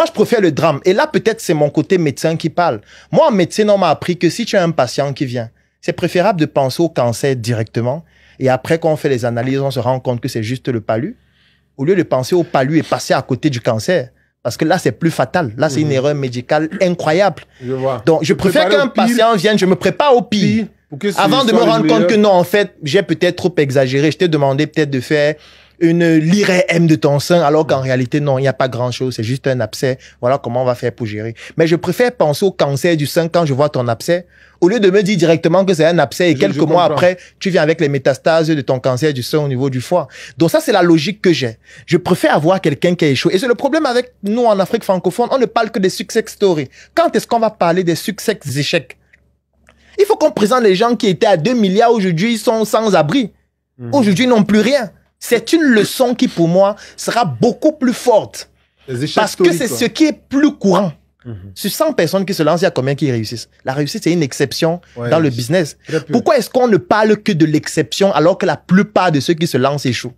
Moi, je préfère le drame. Et là, peut-être, c'est mon côté médecin qui parle. Moi, en médecine, on m'a appris que si tu as un patient qui vient, c'est préférable de penser au cancer directement. Et après, quand on fait les analyses, on se rend compte que c'est juste le palu. Au lieu de penser au palu et passer à côté du cancer. Parce que là, c'est plus fatal. Là, c'est une erreur médicale incroyable. Je vois. Donc, je préfère qu'un patient vienne, je me prépare au pire. Avant de me rendre compte que non, en fait, j'ai peut-être trop exagéré. Je t'ai demandé peut-être de faire une l'IRM de ton sein, alors qu'en réalité, non, il n'y a pas grand-chose. C'est juste un abcès. Voilà comment on va faire pour gérer. Mais je préfère penser au cancer du sein quand je vois ton abcès, au lieu de me dire directement que c'est un abcès et quelques mois après, tu viens avec les métastases de ton cancer du sein au niveau du foie. Donc ça, c'est la logique que j'ai. Je préfère avoir quelqu'un qui a échoué. Et c'est le problème avec nous en Afrique francophone. On ne parle que des success stories. Quand est-ce qu'on va parler des succès échecs? Il faut qu'on présente les gens qui étaient à 2 milliards aujourd'hui, ils sont sans abri. Aujourd'hui, ils n'ont plus rien. C'est une leçon qui, pour moi, sera beaucoup plus forte. Parce que c'est ce qui est plus courant. Sur 100 personnes qui se lancent, il y a combien qui réussissent? La réussite, c'est une exception dans le business. Pourquoi est-ce qu'on ne parle que de l'exception alors que la plupart de ceux qui se lancent échouent?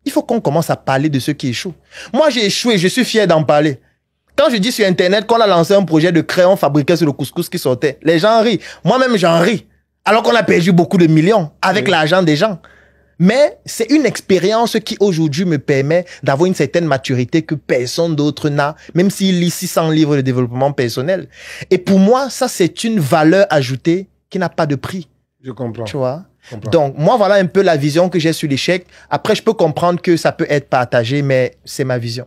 Il faut qu'on commence à parler de ceux qui échouent. Moi, j'ai échoué, je suis fier d'en parler. Quand je dis sur Internet qu'on a lancé un projet de crayon fabriqué sur le couscous qui sortait, les gens rient. Moi-même, j'en ris. Alors qu'on a perdu beaucoup de millions avec l'argent des gens. Mais c'est une expérience qui aujourd'hui me permet d'avoir une certaine maturité que personne d'autre n'a, même s'il lit 600 livres de développement personnel. Et pour moi, ça, c'est une valeur ajoutée qui n'a pas de prix. Je comprends. Tu vois? Donc, moi, voilà un peu la vision que j'ai sur l'échec. Après, je peux comprendre que ça peut être partagé, mais c'est ma vision.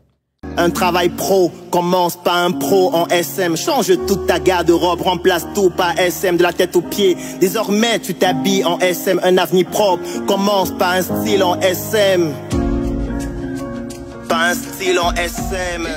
Un travail pro commence par un pro en SM. Change toute ta garde-robe, remplace tout par SM de la tête aux pieds. Désormais tu t'habilles en SM. Un avenir propre commence par un style en SM. Par un style en SM.